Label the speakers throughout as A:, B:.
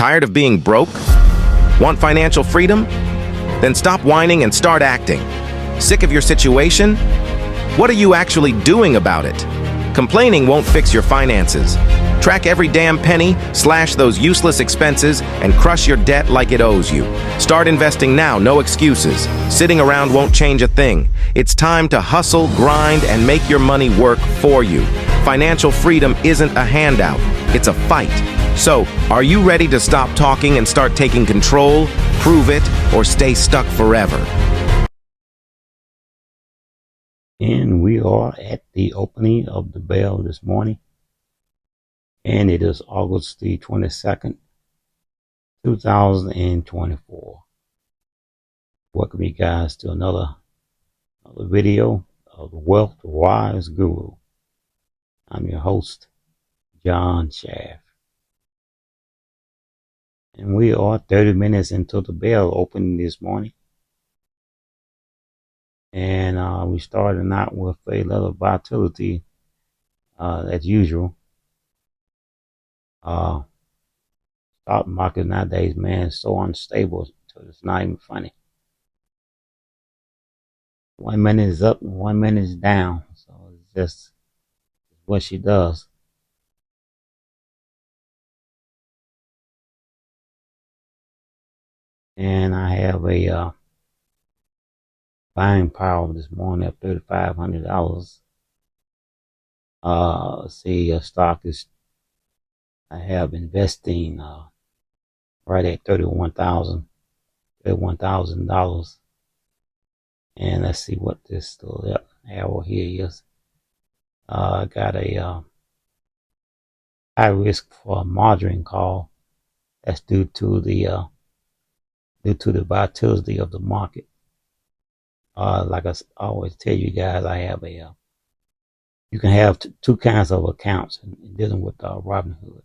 A: Tired of being broke? Want financial freedom? Then stop whining and start acting. Sick of your situation? What are you actually doing about it? Complaining won't fix your finances. Track every damn penny, slash those useless expenses, and crush your debt like it owes you. Start investing now, no excuses. Sitting around won't change a thing. It's time to hustle, grind, and make your money work for you. Financial freedom isn't a handout, it's a fight. So, are you ready to stop talking and start taking control, prove it, or stay stuck forever?
B: And we are at the opening of the bell this morning. And it is August the 22nd, 2024. Welcome you guys to another video of the Wealth Wise Guru. I'm your host, John Schaff. And we are 30 minutes into the bell opening this morning. And we started out with a little volatility as usual. Stock market nowadays, man, is so unstable, so it's not even funny. 1 minute is up and 1 minute is down, so it's just what she does. And I have a buying power this morning at $3,500. Let's see, stock is, I have investing right at $31,000. And let's see what this little arrow here is. I got a high risk for a margin call. That's due to the volatility of the market. Like I always tell you guys, I have you can have two kinds of accounts in dealing with Robinhood.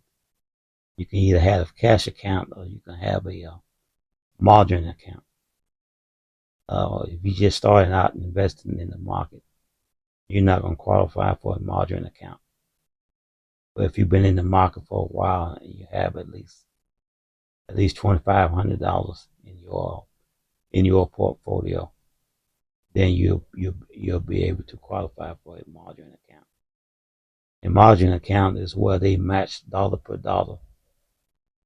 B: You can either have a cash account or you can have a margin account. If you just starting out investing in the market, you're not going to qualify for a margin account. But if you've been in the market for a while and you have at least $2,500 in your portfolio, then you'll be able to qualify for a margin account. A margin account is where they match dollar per dollar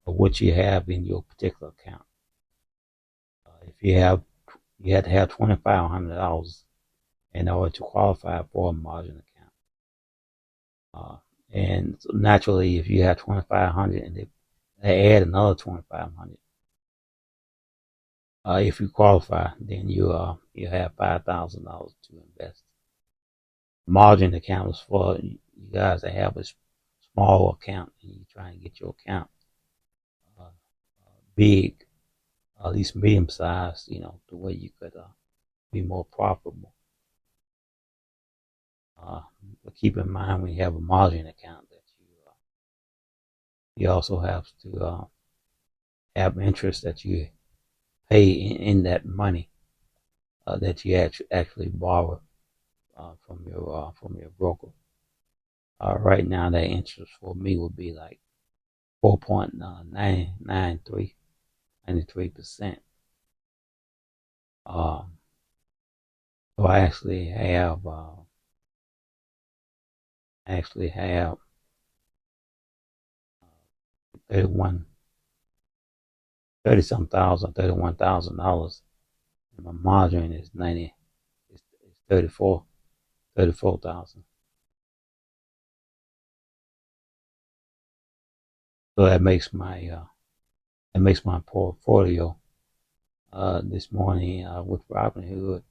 B: of what you have in your particular account. If you have to have $2,500 in order to qualify for a margin account. And so naturally, if you have $2,500 and they add another $2,500, if you qualify, then you have $5,000 to invest. Margin account is for you guys that have a small account and you try and get your account big, at least medium sized, the way you could be more profitable. But keep in mind when you have a margin account that you also have to have interest that you pay in that money that you actually borrow from your broker. Right now, that interest for me would be like 4.93%. So I actually have 31,000, and my margin is 34,000. So that makes my portfolio this morning with Robinhood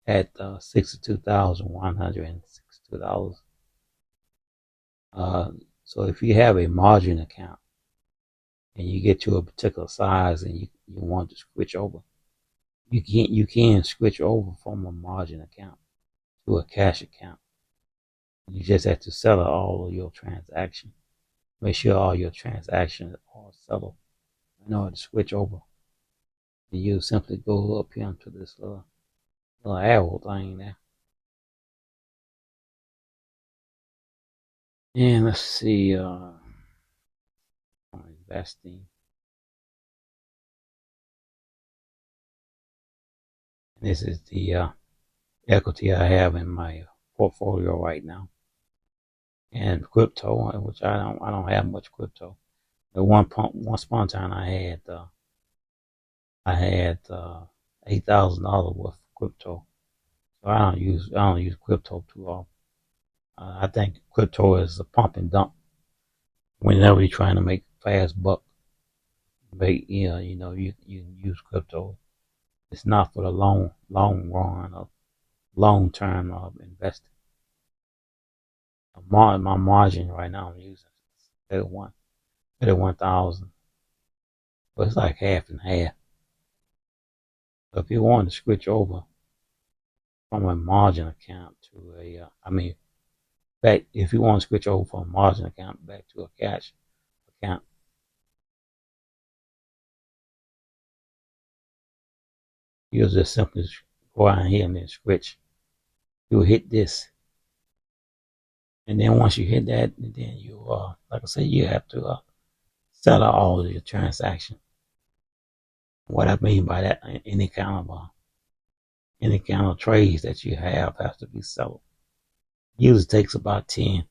B: at $62,162. So if you have a margin account and you get to a particular size and you want to switch over, you can switch over from a margin account to a cash account. You just have to settle all of your transactions. Make sure all your transactions are settled in order to switch over. And you simply go up here to this little arrow thing there. And let's see, investing. This is the equity I have in my portfolio right now. And crypto, which I don't have much crypto. At once upon a time, I had $8,000 worth of crypto. So I don't use crypto too often. I think crypto is a pump and dump. Whenever you're trying to make fast buck, you use crypto. It's not for the long run or long term of investing. My margin right now I'm using 31,000, but it's like half and half. So if you want to switch over from a margin account to if you want to switch over from a margin account back to a cash account, you'll just simply go out here and then switch. You'll hit this, and then once you hit that, then you like I said, you have to settle all of your transactions. What I mean by that, any kind of trades that you have has to be settled. Usually takes about 10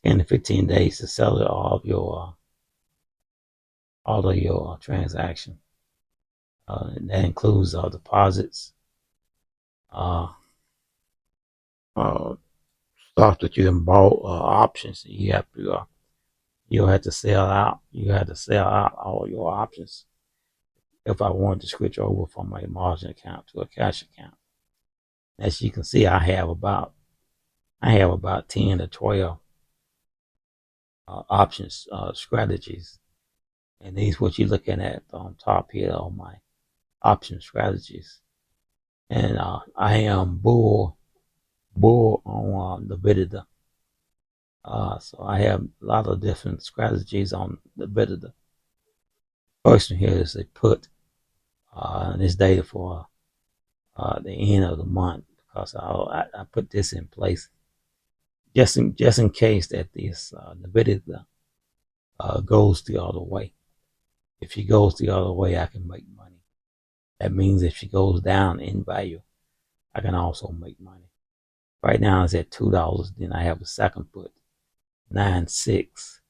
B: to 15 days to settle all of your transactions. That includes deposits, uh, stuff that you bought, options. You'll have to sell out. You have to sell out all your options. If I wanted to switch over from a margin account to a cash account, as you can see, I have about 10 to 12 options strategies, and these what you're looking at on top here on my option strategies. And I am bull on the beta. So I have a lot of different strategies on the beta. First one here is a put. And it's dated for the end of the month because I put this in place just in case that this the beta goes the other way. If she goes the other way, I can make money. That means if she goes down in value, I can also make money. Right now it's at $2. Then I have a second put, 9/6.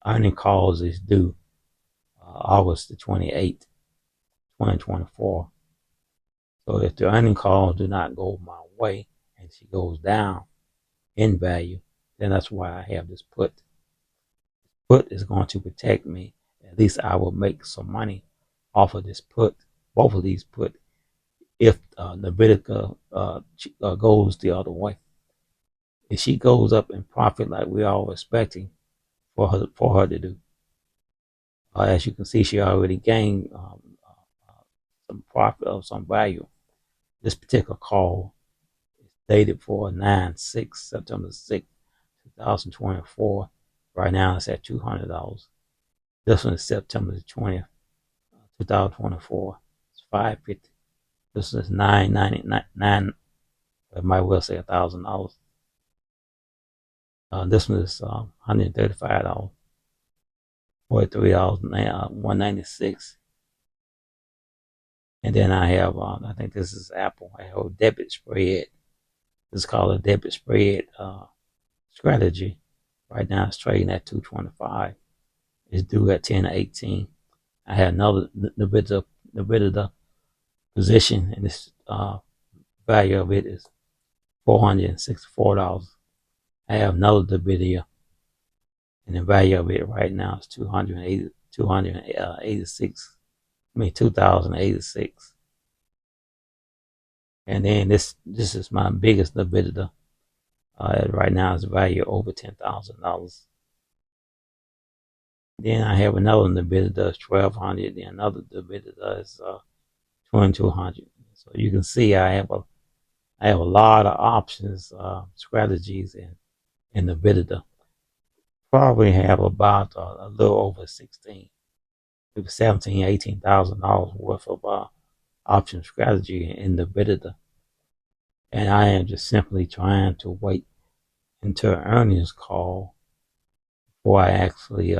B: Earning calls is due August the 28th, 2024. So if the earning calls do not go my way and she goes down in value, then that's why I have this put. Put is going to protect me. At least I will make some money off of this put, both of these put, if Levitica goes the other way. If she goes up in profit like we are expecting for her to do, as you can see, she already gained some profit or some value. This particular call is dated for 9/6, September 6th, 2024. Right now it's at $200. This one is September the 20th, 2024. It's $550. This is $999. I might well say $1,000. This one is $135. $43 now, $196. And then I have, I think this is Apple. I have a debit spread. This is called a debit spread strategy. Right now it's trading at $225. It's due at 10/18. I had another the position, and this value of it is $464. I have another video, and the value of it right now is 2,086. And then this is my biggest bidder. Right now it's value over $10,000. Then I have another bidder that's 1,200, and another bidder is 2,200. So you can see I have a lot of options, strategies in the bidder. Probably have about a little over 16, maybe 17, $18,000 worth of option strategy in the bidder. And I am just simply trying to wait until an earnings call before I actually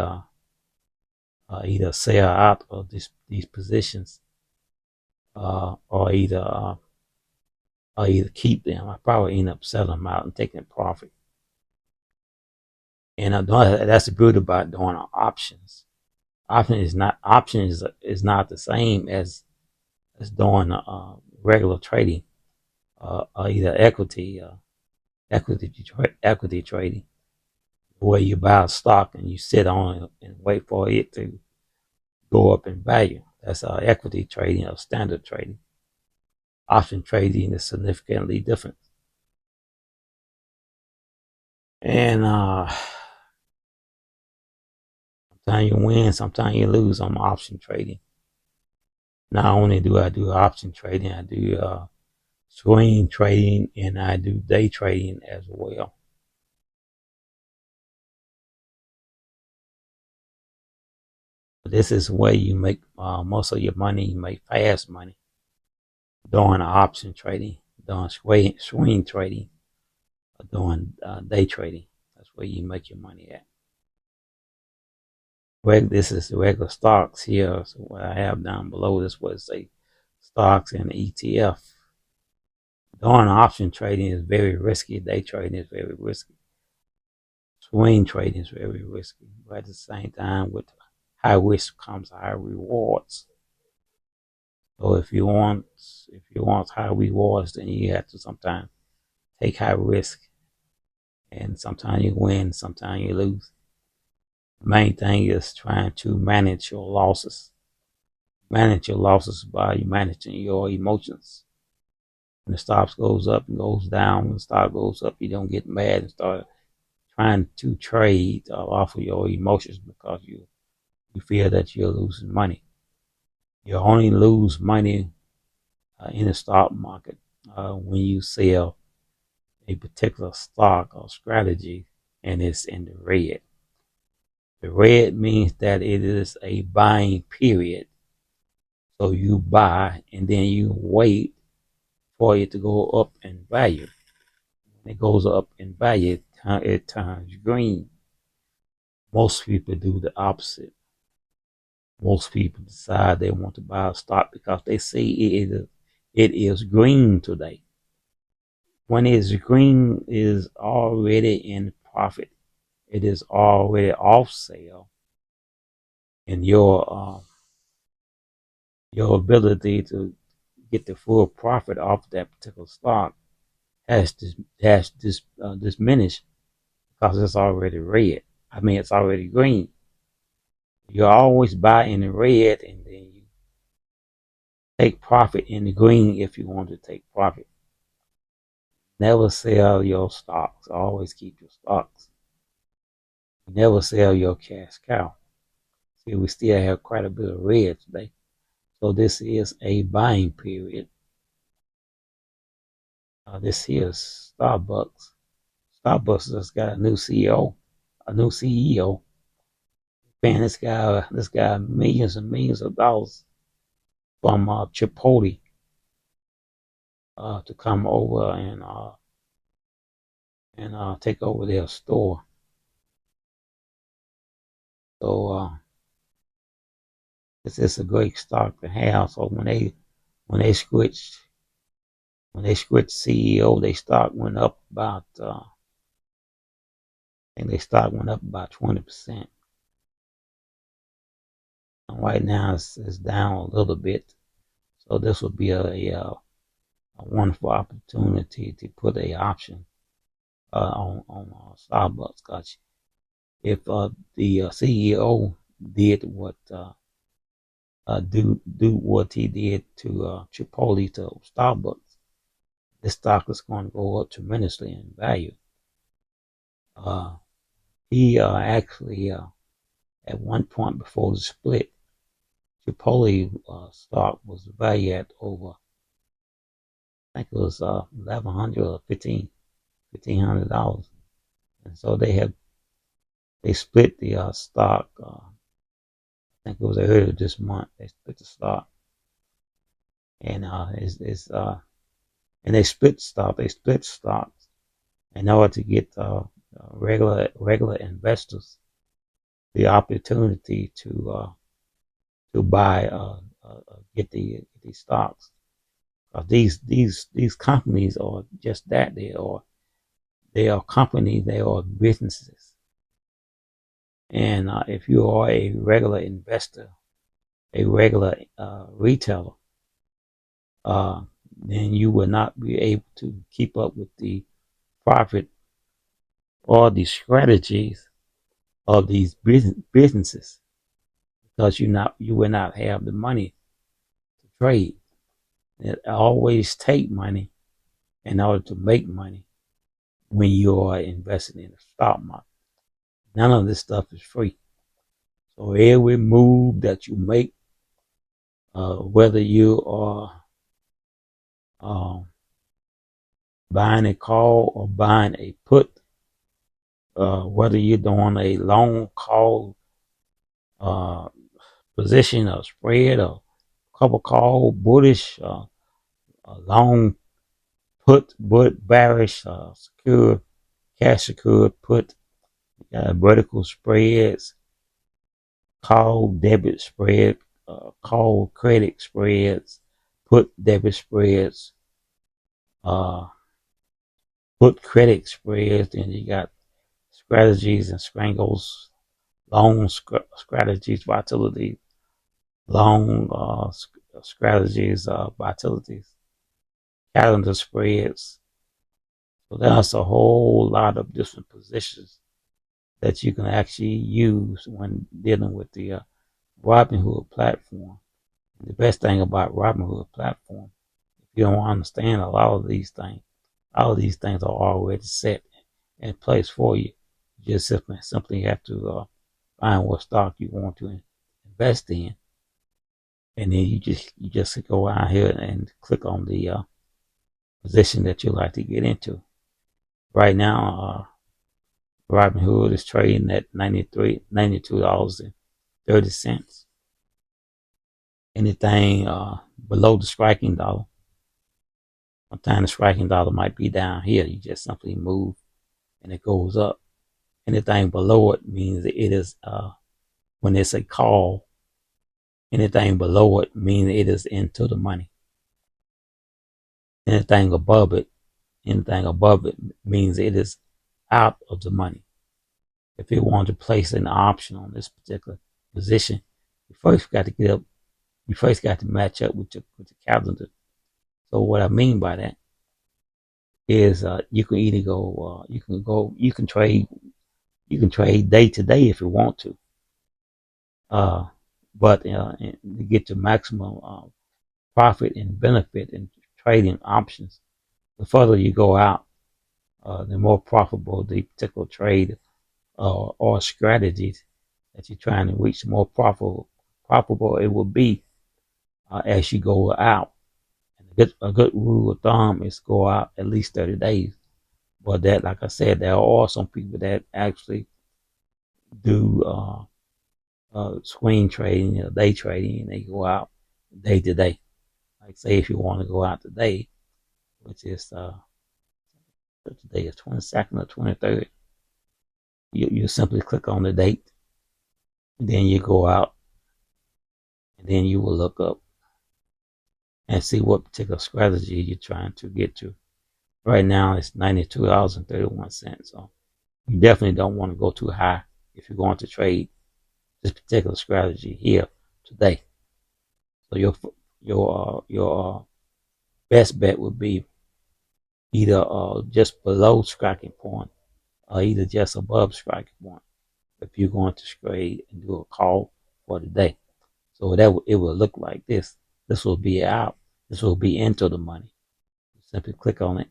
B: either sell out of these positions or either keep them. I probably end up selling them out and taking a profit. And that's the beauty about doing options. Option is not the same as doing regular trading, or either equity trading, where you buy a stock and you sit on it and wait for it to go up in value. That's equity trading or standard trading. Option trading is significantly different. And sometimes you win, sometimes you lose on option trading. Not only do I do option trading, I do swing trading and I do day trading as well. This is where you make most of your money. You make fast money doing option trading, doing swing trading, or doing day trading. That's where you make your money at. This is the regular stocks here. So what I have down below this was say stocks and ETF. Doing option trading is very risky. Day trading is very risky. Swing trading is very risky. But at the same time, with high risk comes high rewards. So if you want high rewards, then you have to sometimes take high risk. And sometimes you win, sometimes you lose. The main thing is trying to manage your losses. Manage your losses by managing your emotions. When the stock goes up and goes down, when the stock goes up, you don't get mad and start trying to trade off of your emotions because you feel that you're losing money. You only lose money in the stock market when you sell a particular stock or strategy and it's in the red. The red means that it is a buying period. So you buy and then you wait for it to go up in value. When it goes up in value, it turns green. Most people do the opposite. Most people decide they want to buy a stock because they see it is green today. When it's green, it is already in profit. It is already off sale, and your ability to get the full profit off that particular stock has diminished because it's already red. I mean, it's already green. You always buy in the red and then you take profit in the green if you want to take profit. Never sell your stocks. Always keep your stocks. Never sell your cash cow. See, we still have quite a bit of red today. So this is a buying period. This here is Starbucks. Starbucks just got a new CEO. A new CEO. Paying this guy millions and millions of dollars from Chipotle to come over and take over their store. So this is a great stock to have. So when they switched CEO, they stock went up about I think they stock went up about 20%. And right now it's down a little bit. So this would be a wonderful opportunity to put a option on Starbucks. Cause if the CEO did what do what he did to Chipotle to Starbucks, this stock is going to go up tremendously in value. He actually at one point before the split, Chipotle stock was valued at over, I think it was $1,100 or $1,500, and so they split the stock. I think it was earlier this month. They split the stock, and and they split stock. They split stocks in order to get regular investors the opportunity to buy get these stocks. These companies are just that. They are companies. They are businesses. And if you are a regular investor, a regular retailer, uh, then you will not be able to keep up with the profit or the strategies of these businesses because you will not have the money to trade. It always take money in order to make money when you are investing in the stock market. None of this stuff is free. So every move that you make, whether you are buying a call or buying a put, whether you're doing a long call uh, position or spread or couple call, bullish, long put, bearish, secure, cash secured put, vertical spreads, call debit spread, call credit spreads, put debit spreads, uh, put credit spreads, and you got strategies and strangles, long strategies, volatility, long strategies, volatilities, calendar spreads. So there's a whole lot of different positions that you can actually use when dealing with the Robinhood platform. The best thing about Robinhood platform, if you don't understand a lot of these things, all of these things are already set in place for you. You just simply have to find what stock you want to invest in, and then you just go out here and click on the position that you like to get into. Right now, Robinhood is trading at $92.30. Anything below the striking dollar, sometimes the striking dollar might be down here. You just simply move and it goes up. Anything below it means that it is when it's a call. Anything below it means it is into the money. Anything above it means it is out of the money. If you want to place an option on this particular position, you first got to get up. You first got to match up with the calendar. So what I mean by that is you can either you can trade day to day if you want to, but to get the maximum profit and benefit in trading options, the further you go out, the more profitable the particular trade or strategies that you're trying to reach, the more profitable it will be as you go out. And a good rule of thumb is go out at least 30 days. But that, like I said, there are some people that actually do swing trading, day trading, and they go out day to day. Like say if you want to go out today, which is today is 22nd or 23rd, you simply click on the date, and then you go out, and then you will look up and see what particular strategy you're trying to get to. Right now it's $92.31. So you definitely don't want to go too high if you're going to trade this particular strategy here today. So your best bet would be either just below striking point or either just above striking point if you're going to trade and do a call for the day. So it will look like this. This will be out. This will be into the money. Simply click on it,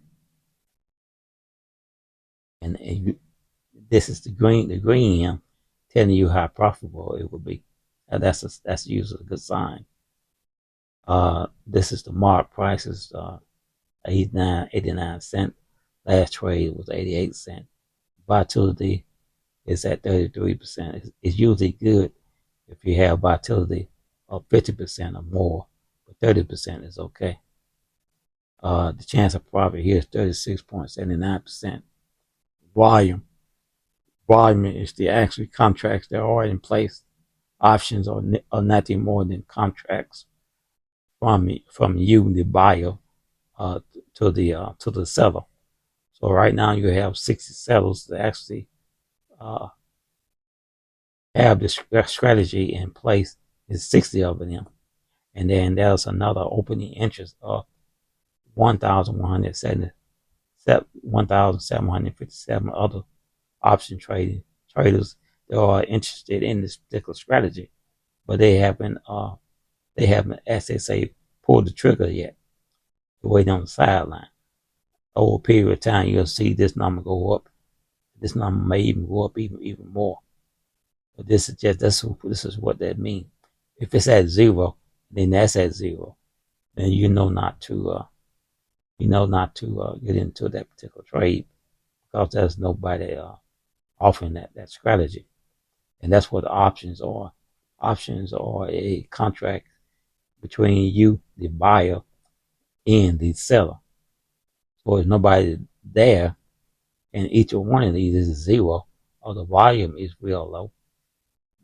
B: and this is the green telling you how profitable it will be. And that's usually a good sign. This is the mark prices, 89 cents. Last trade was 88 cents. Volatility is at 33%. It's usually good if you have volatility of 50% or more, but 30% is okay. The chance of profit here is 36.79%. Volume is the actual contracts that are in place. Options are nothing more than contracts from you, the buyer, to the seller. So right now you have 60 sellers that actually uh, have this strategy in place. Is 60 of them, and then there's another opening interest of 1,757 other option traders that are interested in this particular strategy, but they haven't, as they say, pulled the trigger yet. They're waiting on the sideline. Over a period of time, you'll see this number go up. This number may even go up even more. But this is what that means. If it's at zero, then that's at zero. Then you know not to get into that particular trade, because there's nobody offering that strategy. And that's what the options are. Options are a contract between you, the buyer, and the seller. So there's nobody there, and each one of these is zero, or the volume is real low,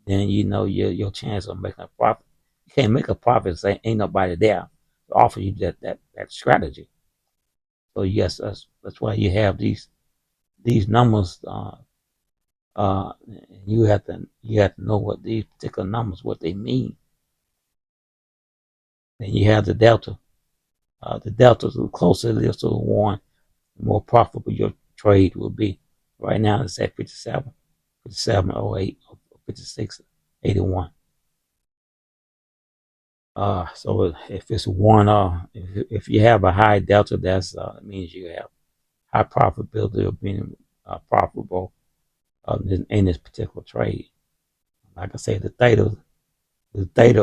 B: then you know your chance of making a profit. You can't make a profit if ain't nobody there to offer you that strategy. So yes, that's why you have these numbers. You have to know what these particular numbers, what they mean. Then you have the delta. The delta, the closer it is to the one, the more profitable your trade will be. Right now it's at 57, 57.08, 56.81. So if it's one, if you have a high delta, that means you have high profitability of being profitable in this particular trade. Like I say, the theta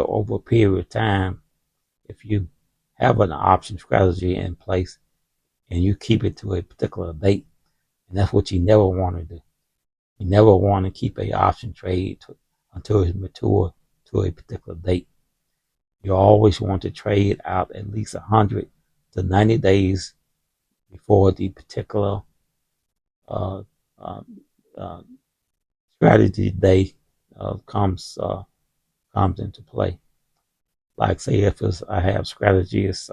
B: over a period of time, if you have an option strategy in place and you keep it to a particular date, and that's what you never want to do. You never want to keep a option trade until it's mature to a particular date. You always want to trade out at least 100 to 90 days before the particular uh, uh, uh, strategy day comes into play. Like say if I have strategy, it's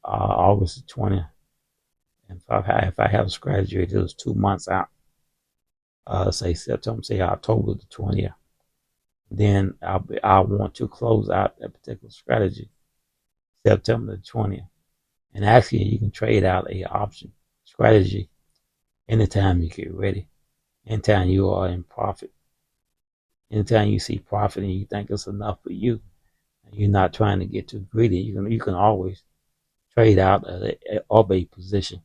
B: August 20th, and if I have a strategy, it is 2 months out. Say September, say October the 20th. Then I want to close out that particular strategy September the 20th. And actually, you can trade out a option strategy anytime you get ready, anytime you are in profit, anytime you see profit and you think it's enough for you, and you're not trying to get too greedy. You can always trade out of a position,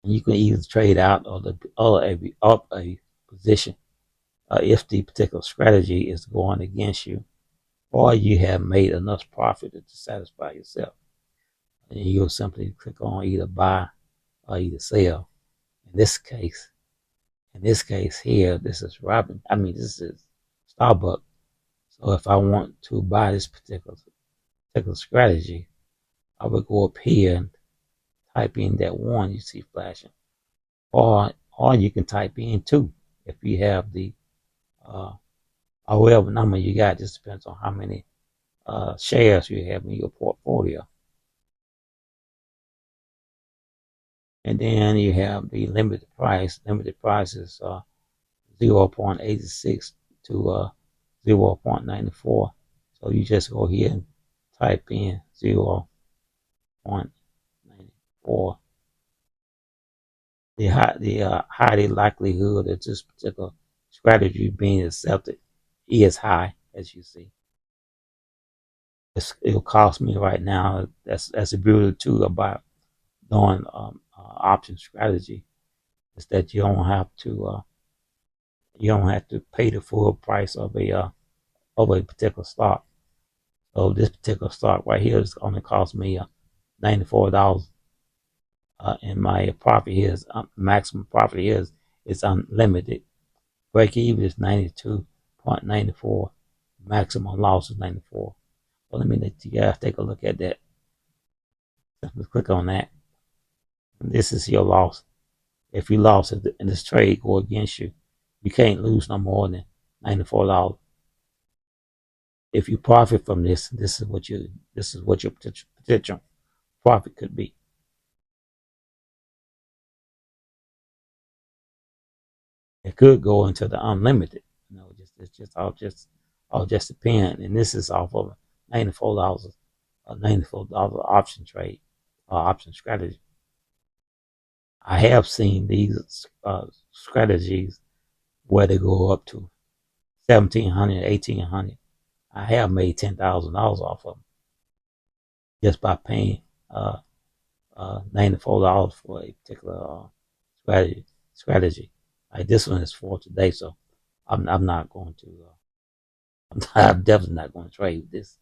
B: and you can either trade out of a position if the particular strategy is going against you, or you have made enough profit to satisfy yourself. And you'll simply click on either buy or either sell. In this case here, this is this is Starbucks. So if I want to buy this particular strategy, I would go up here and type in that one you see flashing, or you can type in two if you have the or whatever number you got. Just depends on how many shares you have in your portfolio. And then you have the limited price. Limited price is 0.86 to 0.94. So you just go here and type in 0.94. The high likelihood that this particular strategy being accepted is high, as you see. It'll cost me right now. That's the beauty too about doing option strategy, is that you don't have to pay the full price of a particular stock. So this particular stock right here is only cost me $94. And my profit here is maximum profit here is unlimited. Break even is 92.94. Maximum loss is 94. So let me let you guys take a look at that. Let's click on that. And this is your loss. If you lost in this trade go against you, you can't lose no more than $94. if you profit from this, this is what your potential profit could be. It could go into the unlimited. It's just all just depend. And this is off of $94, a $94 option trade, option strategy. I have seen these strategies where they go up to 1,700, 1,800. I have made $10,000 off of them just by paying $94 for a particular strategy. Like this one is for today, so I'm not going to. I'm definitely not going to trade this.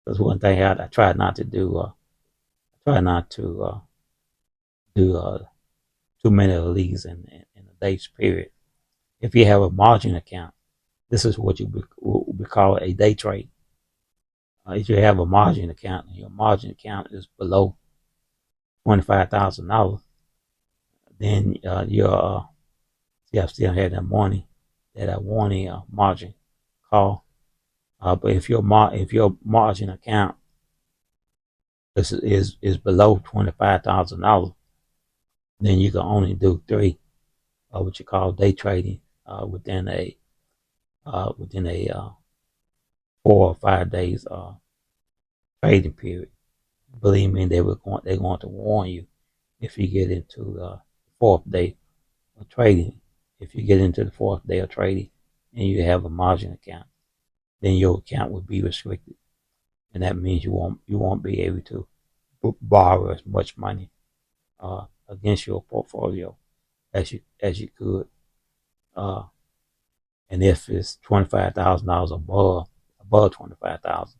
B: That's one thing I try not to do. I try not to do too many of these in a day's period. If you have a margin account, this is what we call a day trade. If you have a margin account and your margin account is below $25,000, then you still have that warning margin call. But if your margin account is below $25,000, then you can only do 3 what you call day trading within a 4 or 5 days trading period. Believe me, they're going to warn you if you get into the 4th day of trading. If you get into the 4th day of trading and you have a margin account, then your account will be restricted, and that means you won't be able to borrow as much money against your portfolio as you could. And if it's $25,000 above 25,000,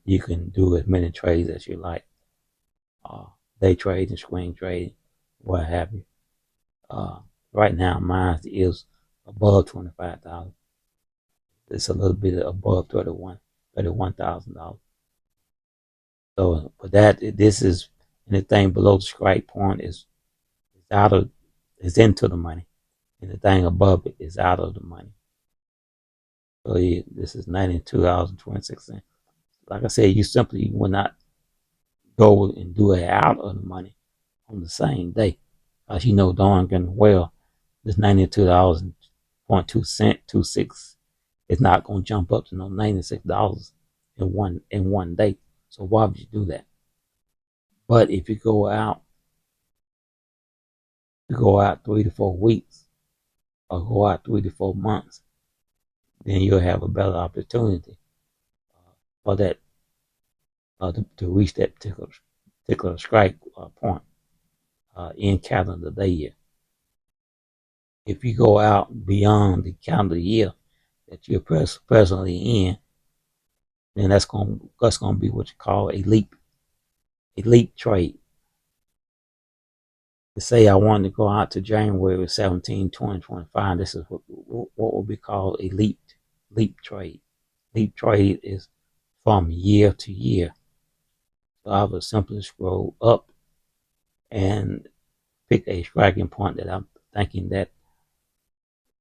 B: you can do as many trades as you like. Day trading, swing trading, what have you. Right now, mine is above 25,000. It's a little bit above $31,000. So, but this is anything below the strike point is into the money. Anything above it is out of the money. So this is $92.26. Like I said, you simply will not go and do it out of the money on the same day, because you know darn good well this $92.26 is not going to jump up to no $96 in one day. So why would you do that? But if you go out 3 to 4 weeks or go out 3 to 4 months, then you'll have a better opportunity for that to reach that particular strike point in calendar day year. If you go out beyond the calendar year that you're presently in, then that's going to be what you call a leap trade. To say I wanted to go out to January 17, 2025, this is what will be called a leap trade. Leap trade is from year to year. So I would simply scroll up and pick a striking point that I'm thinking that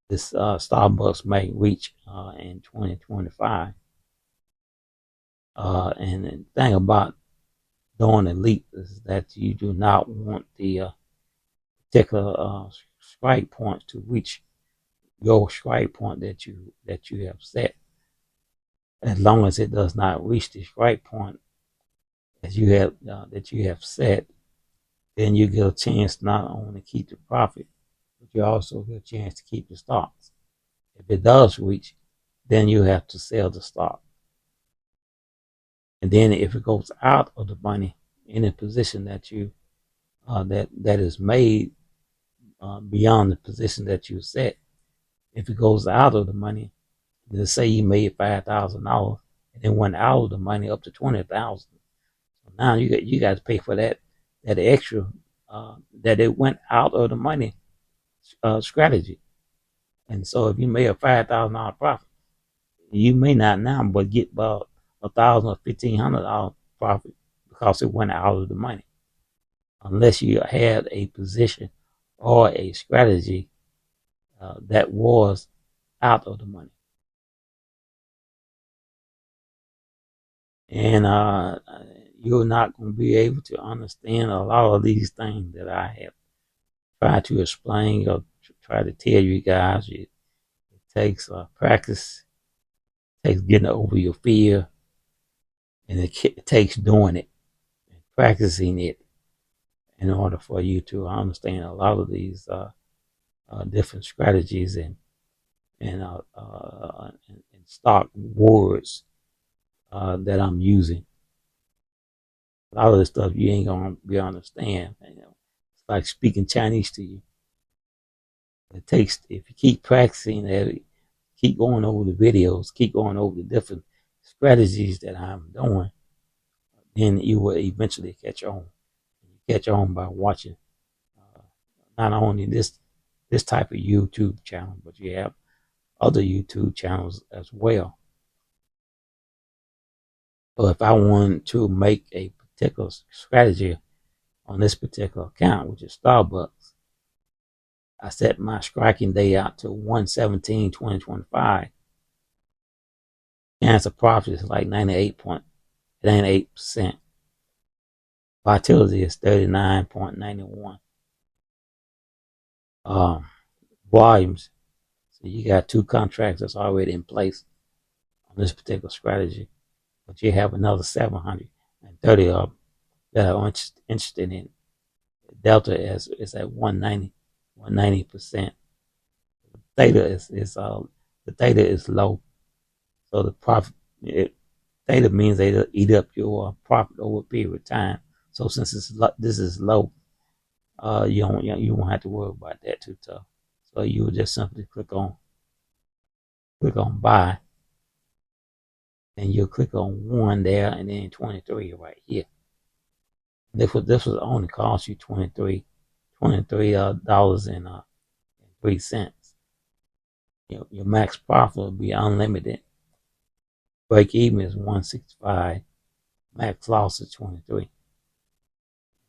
B: this Starbucks may reach in 2025. And the thing about doing a leap is that you do not want the particular strike point to reach your strike point that you have set. As long as it does not reach the strike point that you have set, then you get a chance not only to keep the profit, but you also get a chance to keep the stocks. If it does reach, then you have to sell the stock. And then if it goes out of the money in a position that you that is made beyond the position that you set, if it goes out of the money, let's say you made $5,000 and then went out of the money up to 20,000. So now you got to pay for that extra that it went out of the money strategy. And so if you made a $5,000 profit, you may not now but get about $1,000 or $1,500 profit because it went out of the money, unless you had a position or a strategy that was out of the money. And you're not going to be able to understand a lot of these things that I have tried to explain or try to tell you guys. It takes practice, it takes getting over your fear, and it takes doing it, and practicing it in order for you to understand a lot of these different strategies and stock words that I'm using. A lot of this stuff you ain't gonna be understand. It's like speaking Chinese to you. It takes, if you keep practicing it, keep going over the videos, keep going over the different strategies that I'm doing, then you will eventually catch on. You catch on by watching not only this type of YouTube channel, but you have other YouTube channels as well. So if I want to make a particular strategy on this particular account, which is Starbucks, I set my striking day out to 1/17/2025. Chance of profit is like 98%. Volatility is 39.91. Volumes. So you got 2 contracts that's already in place on this particular strategy, but you have another 730 of them that are interested in it. Delta is at 190%. Theta is the theta is low, so the profit theta means they eat up your profit over a period of time. So since this is low, you won't have to worry about that too tough. So you would just simply click on buy, and you'll click on 1 there, and then 23 right here. This was only cost you $23 and 3 cents. Your max profit will be unlimited. Break even is 165. Max loss is 23.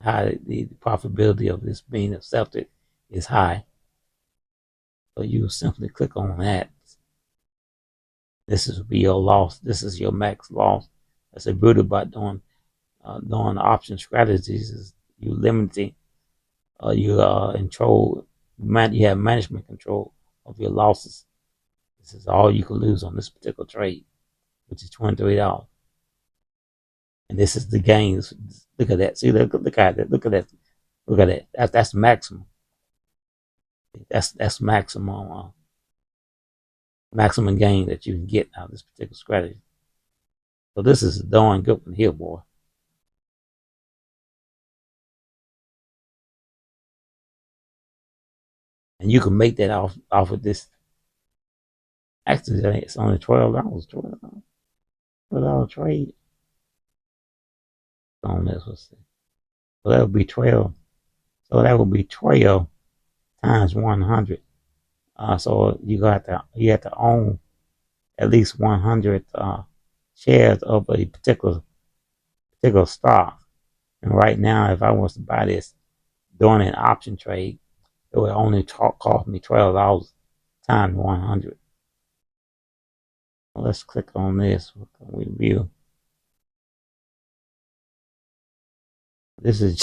B: The profitability of this being accepted is high. So you simply click on that. This is be your loss. This is your max loss. That's the beauty about doing option strategies is you limiting. You control. You have management control of your losses. This is all you can lose on this particular trade, which is $23. And this is the gains. Look at that. See, look at that. Look at that. Look at that. That's maximum. That's maximum gain that you can get out of this particular strategy. So this is a darn good one here, boy. And you can make that off of this. Actually, it's only $12. $12 trade on this. Let's see. So that would be 12. So that would be 12 times 100. So you have to own at least 100 shares of a particular stock. And right now, if I was to buy this during an option trade, it would only cost me $12 times 100. Well, let's click on this. We view. This is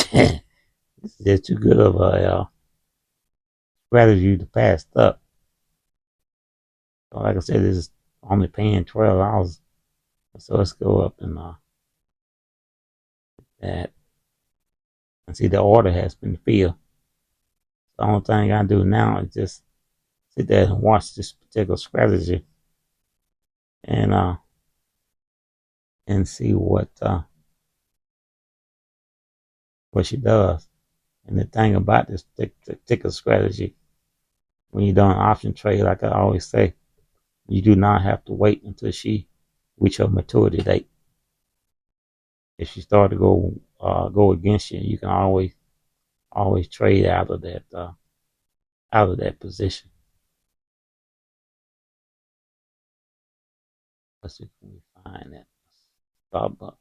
B: just too good of a strategy to pass up. So like I said, this is only paying $12. So let's go up and that. And see, the order has been filled. The only thing I do now is just sit there and watch this particular strategy and see what she does. And the thing about this particular strategy, when you're doing option trade, like I always say, you do not have to wait until she reach her maturity date. If she start to go against you, you can always trade out of that position. Let's see if we find that Starbucks.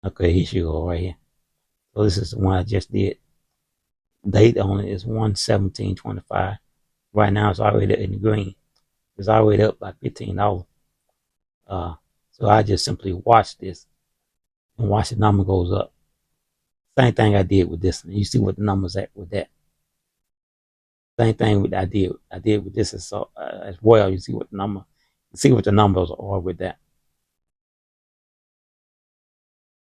B: Okay, here you go right here. So this is the one I just did. Date on it is 1/17/25. Right now it's already in the green. It's already up by $15. Uh, so I just simply watch this and watch the number goes up. Same thing I did with this. And you see what the numbers at with that. Same thing with I did with this as well. You see what the number. You see what the numbers are with that.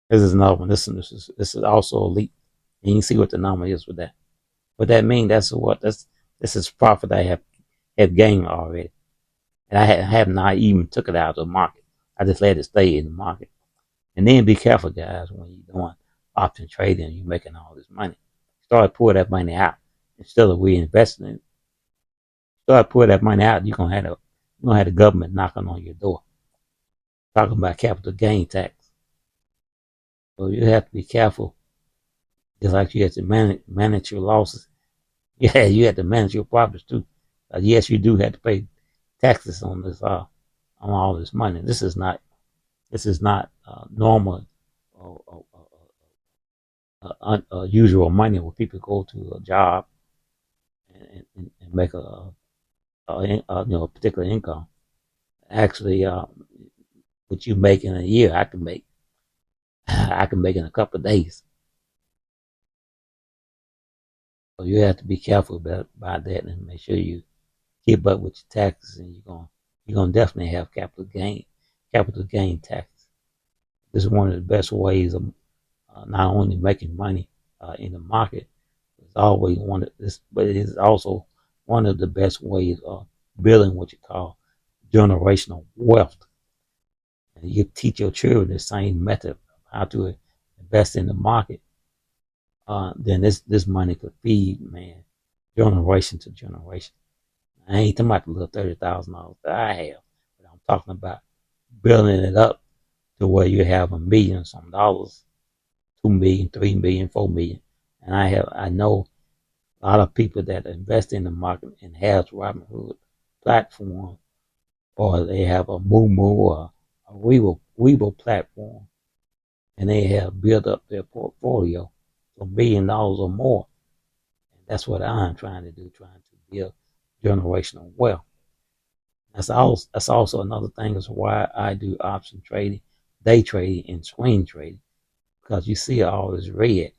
B: This is another one. This is also elite, and you see what the number is with that. What that means, this is profit I have gained already, and I have not even took it out of the market. I just let it stay in the market. And then be careful, guys, when you're doing option trading, you're making all this money. Start pulling that money out instead of reinvesting it. Start pulling that money out, you're gonna have the government knocking on your door, talking about capital gain tax. So you have to be careful, just like you have to manage your losses. Yeah, you have to manage your profits too. Yes, you do have to pay taxes on this on all this money. This is not normal usual money where people go to a job and make a particular income. Actually, what you make in a year, I can make I can make in a couple of days. So you have to be careful about that and make sure you keep up with your taxes, and you're gonna definitely have capital gain tax. This is one of the best ways of not only making money in the market, it's always one of this, but it is also one of the best ways of building what you call generational wealth. And you teach your children the same method of how to invest in the market. Then this money could feed, man, generation to generation. I ain't talking about the little $30,000 that I have, but I'm talking about building it up to where you have $1 million some dollars, 2 million, 3 million, 4 million. And I know a lot of people that invest in the market and has Robinhood platform, or they have a Moo or a Weeble platform, and they have built up their portfolio to $1 million or more. And that's what I'm trying to do, trying to build generational wealth. That's also another thing is why I do option trading, day trading, and swing trading, because you see all this red.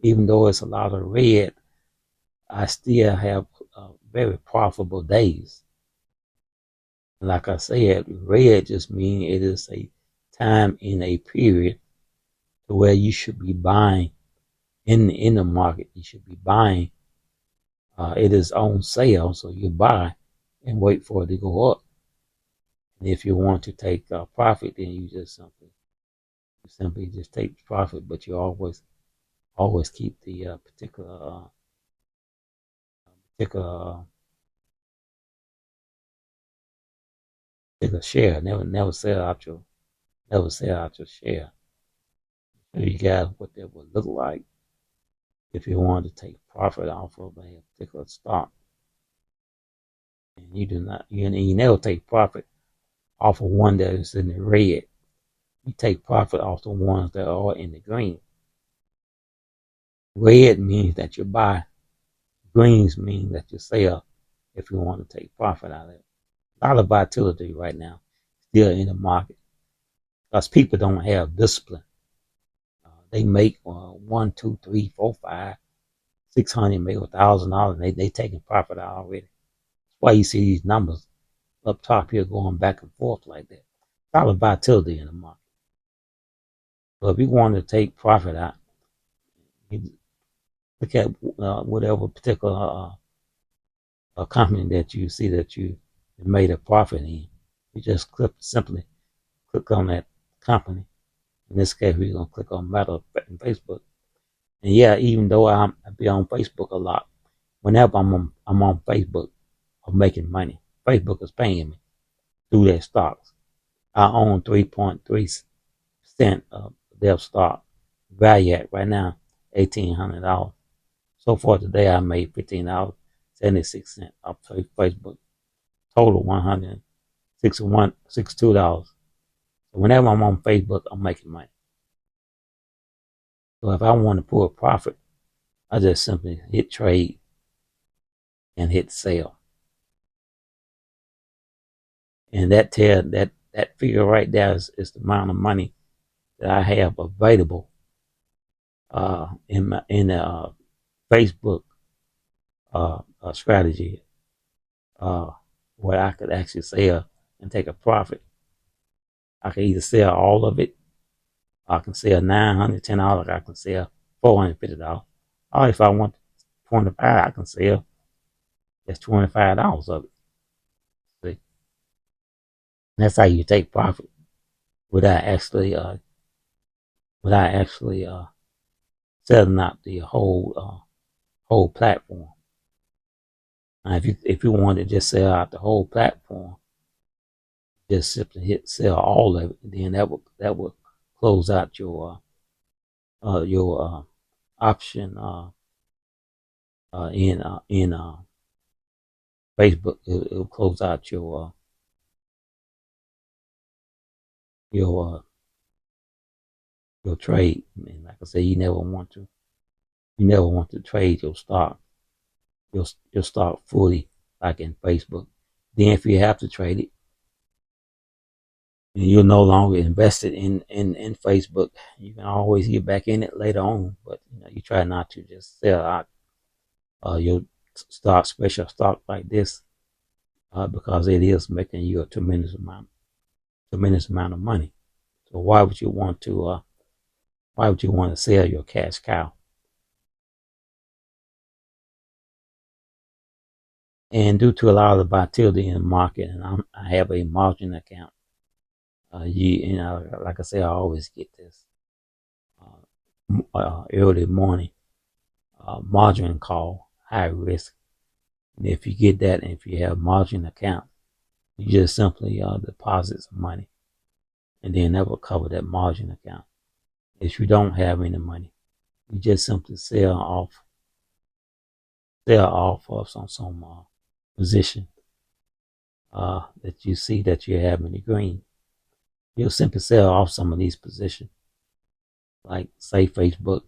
B: Even though it's a lot of red, I still have very profitable days. And like I said, red just means it is a time in a period to where you should be buying in the market. You should be buying. It is on sale, so you buy and wait for it to go up. And if you want to take profit, then you just simply just take profit, but you always keep the particular share. Never sell out your share. Show you guys what that would look like if you wanted to take profit off of a particular stock. And you never take profit off of one that is in the red. You take profit off the ones that are in the green. Red means that you buy. Greens mean that you sell if you want to take profit out of it. A lot of volatility right now still in the market because people don't have discipline. They make one, two, three, four, five, 600, make $1,000, and they taking profit out already. That's why you see these numbers up top here going back and forth like that. A lot of volatility in the market. So if you want to take profit out, you look at whatever particular company that you see that you made a profit in. You just simply click on that company. In this case, we're gonna click on Meta and Facebook. And yeah, even though I be on Facebook a lot, whenever I'm on Facebook, I'm making money. Facebook is paying me through their stocks. I own 3.3% of their stock value at right now, $1,800. So far today, I made $15.76 off Facebook. Total $162. So whenever I'm on Facebook, I'm making money. So if I want to pull a profit, I just simply hit trade and hit sell. And that figure right there is the amount of money that I have available in the Facebook strategy, where I could actually sell and take a profit. I can either sell all of it, I can sell $910, I can sell $450. Or if I want 25, I can sell just $25 of it. See? That's how you take profit without actually setting up the whole platform. Now, if you want to just sell out the whole platform, just simply hit sell all of it, and then that would close out your option in Facebook. It'll close out your trade. And like I said, you never want to trade your stock fully like in Facebook. Then if you have to trade it, and you're no longer invested in Facebook, you can always get back in it later on. But you try not to just sell out your special stock like this, because it is making you a tremendous amount of money. So why would you want to sell your cash cow? And due to a lot of the volatility in the market, and I have a margin account. Like I say, I always get this early morning margin call, high risk. And if you get that, and if you have margin account, you just simply deposit some money, and then that will cover that margin account. If you don't have any money, you just simply sell off of some position that you see that you have in the green. You'll simply sell off some of these positions, like say Facebook,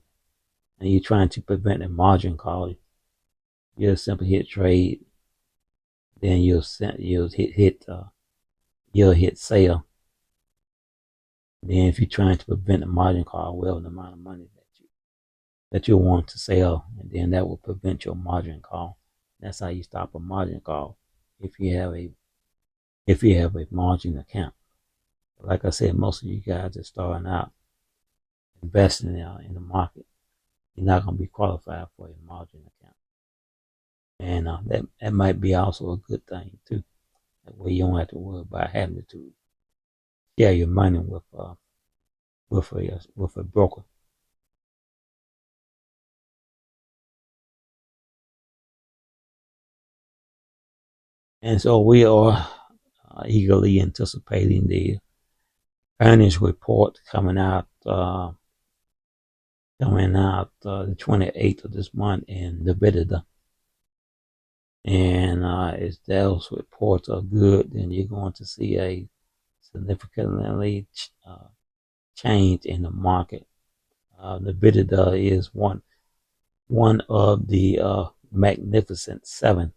B: and you're trying to prevent a margin call. You'll simply hit trade, then you'll hit sell. Then if you're trying to prevent a margin call, well, the amount of money that you want to sell, and then that will prevent your margin call. That's how you stop a margin call if you have a margin account. Like I said, most of you guys are starting out investing in the market. You're not going to be qualified for a margin account, and that might be also a good thing too. That way you don't have to worry about having to share your money with a broker. And so we are eagerly anticipating the earnings report coming out the 28th of this month in Nevada. And if those reports are good, then you're going to see a significantly change in the market. Nevada is one of the Magnificent Seven.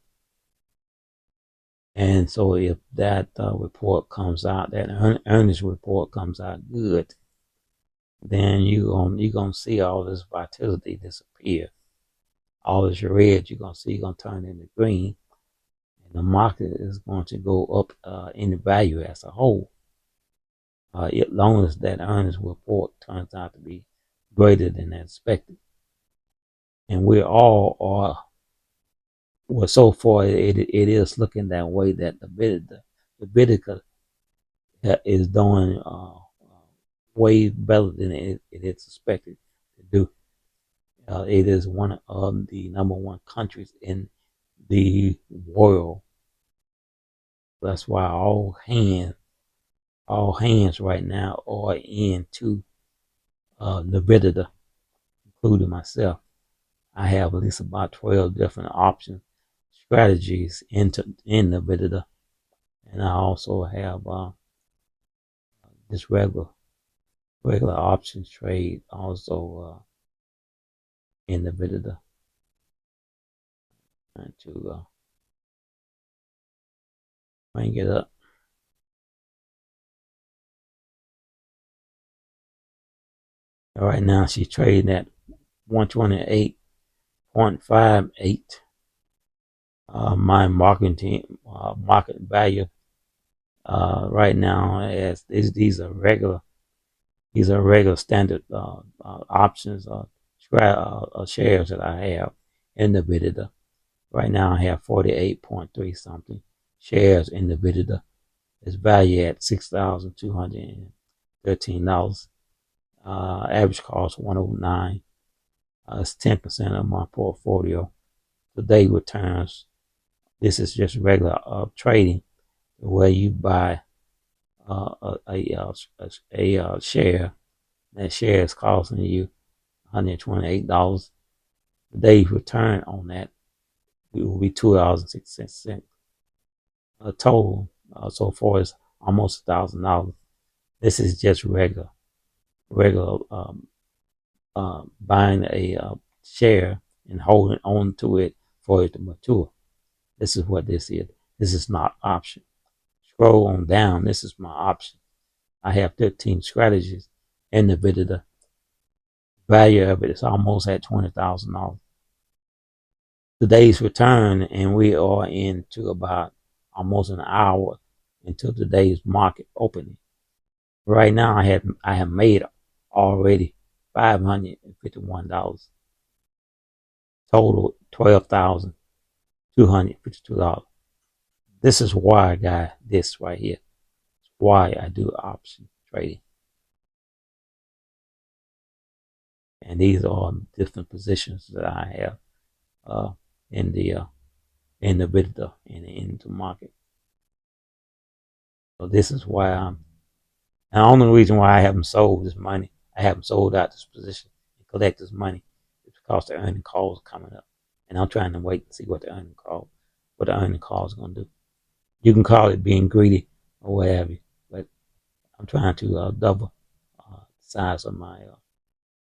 B: And so if that report comes out, that earnings report comes out good, then you're gonna see all this volatility disappear. All this red you're gonna see gonna turn into green, and the market is going to go up in the value as a whole. As long as that earnings report turns out to be greater than expected, and well, so far it is looking that way, that the Bidica is doing way better than it is expected to do. It is one of the number one countries in the world. That's why all hands right now are into Nevada, including myself. I have at least about 12 different option strategies in Nevada, and I also have this regular options trade also in the video. Trying to bring it up. Right now, she's trading at 128.58. My market value right now as these are regular standard options shares that I have in the video. Right now I have 48.3 something shares in the video. It's valued at $6,213. Average cost 109. It's 10% of my portfolio. Today returns. This is just regular trading where you buy a share. That share is costing you $128. Today's return on that will be $2.06. Total so far is almost $1,000. This is just regular buying a share and holding on to it for it to mature. This is what this is. This is not option. Scroll on down. This is my option. I have 13 strategies in the video. Value of it is almost at $20,000. Today's return, and we are into about almost an hour until today's market opening. Right now, I have made already $551. Total $12,252. This is why I got this right here. It's why I do option trading. And these are different positions that I have in the video and in the market. So this is why and the only reason why I haven't sold this money, I haven't sold out this position and collect this money is because the earning call is coming up. And I'm trying to wait and see what the earning call is going to do. You can call it being greedy or whatever, but I'm trying to double the size of my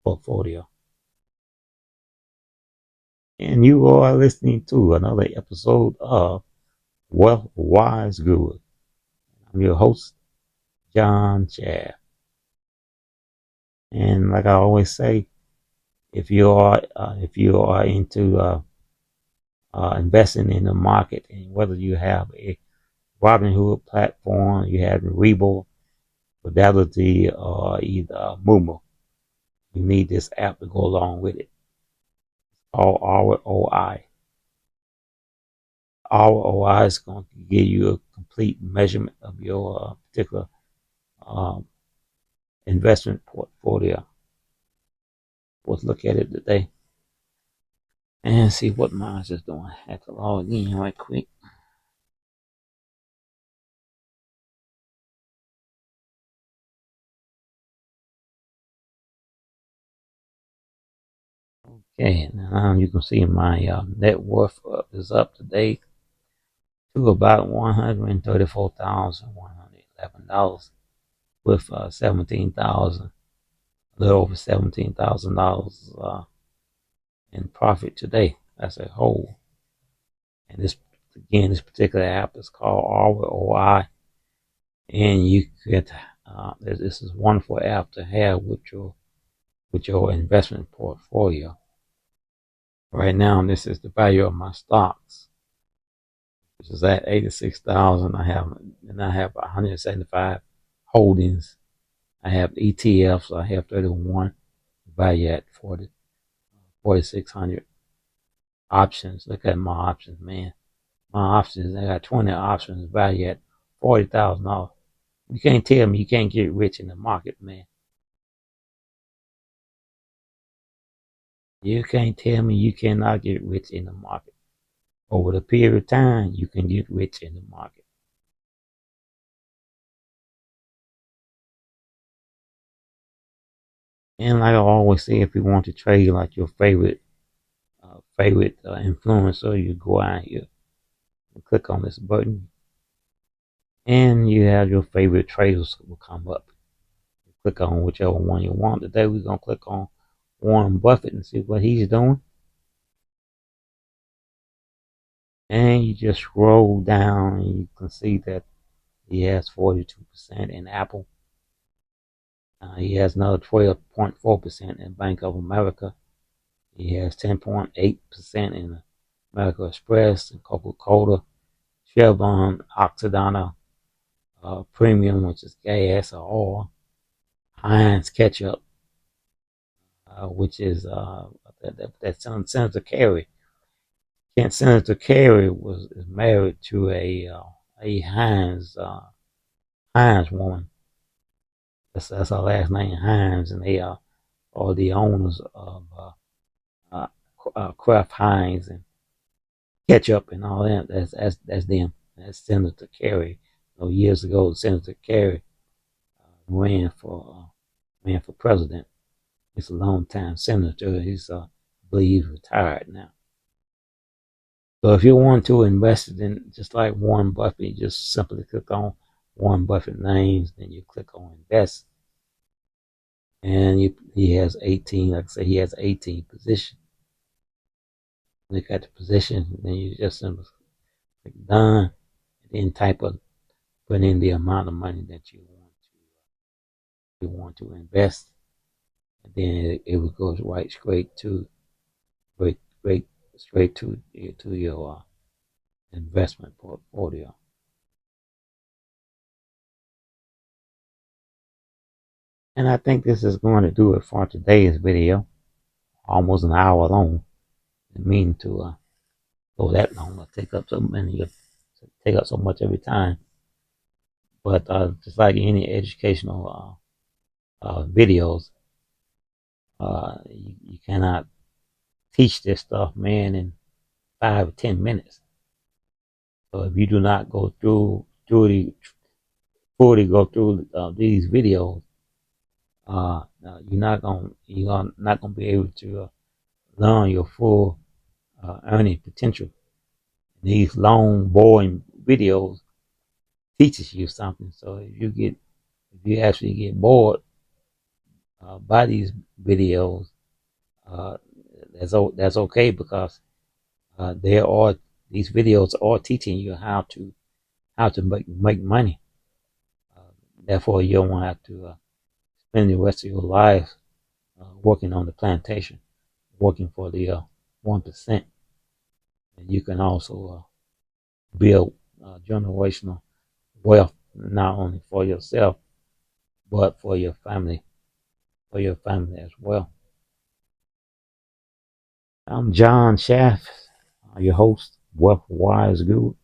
B: portfolio. And you are listening to another episode of WealthWiseGuru. I'm your host, John Chad. And like I always say, if you are into investing in the market, and whether you have a Robinhood platform, you have Rebo, Volatility, or either Moomoo, you need this app to go along with it. All ROI. ROI is going to give you a complete measurement of your particular investment portfolio. Let's look at it today and see what mine is doing. I have to log in right quick. Okay, now you can see my net worth is up today to about $134,111 with a little over $17,000 in profit today as a whole. And this particular app is called ROI, and you could this is a wonderful app to have with your investment portfolio. Right now, this is the value of my stocks, which is at 86,000. I have 175 holdings. I have ETFs. I have 31, value at 4,600. Options. Look at my options, man. My options. I got 20 options, value at $40,000. You can't tell me you can't get rich in the market, man. You can't tell me you cannot get rich in the market. Over the period of time, you can get rich in the market. And like I always say, if you want to trade like your favorite influencer, you go out here and click on this button, and you have your favorite traders will come up. You click on whichever one you want. Today we're gonna click on Warren Buffett and see what he's doing. And you just scroll down and you can see that he has 42% in Apple. He has another 12.4% in Bank of America. He has 10.8% in American Express and Coca-Cola, Chevron, Occidental, Premium, which is gas or oil, Heinz ketchup, which is that's Senator Kerry. Senator Kerry is married to a Heinz woman. That's her last name, Heinz, and they are the owners of Kraft Heinz and ketchup and all that. That's them. That's Senator Kerry. Years ago, Senator Kerry ran for president. He's a long time senator. I believe he's retired now. So if you want to invest in just like Warren Buffett, you just simply click on Warren Buffett names, then you click on invest. And he has 18, like I say, he has 18 positions. Look at the position, then you just simply click done, and then put in the amount of money that you want to invest. And then it will go straight to your investment portfolio. And I think this is going to do it for today's video. Almost an hour long. I didn't mean to go that long. I'll take up so much every time. But just like any educational videos, you cannot teach this stuff, man, in 5 or 10 minutes. So if you do not go through these videos, you're not gonna be able to learn your full earning potential. These long, boring videos teaches you something. So if you actually get bored by these videos, that's okay, because these videos are teaching you how to make money. Therefore, you don't want to have to spend the rest of your life working on the plantation, working for the 1%. And you can also build generational wealth, not only for yourself, but for your family as well. I'm John Schaff, your host, WealthWiseGuru.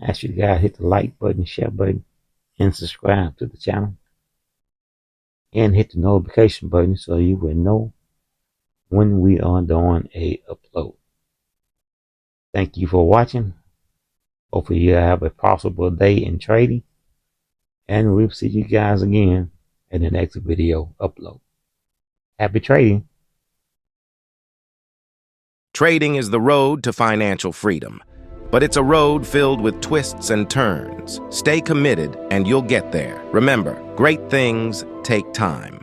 B: I ask you guys hit the like button, share button, and subscribe to the channel. And hit the notification button so you will know when we are doing a upload. Thank you for watching. Hopefully you have a prosperous day in trading. And we'll see you guys again in the next video upload. Happy trading.
A: Trading is the road to financial freedom, but it's a road filled with twists and turns. Stay committed and you'll get there. Remember, great things take time.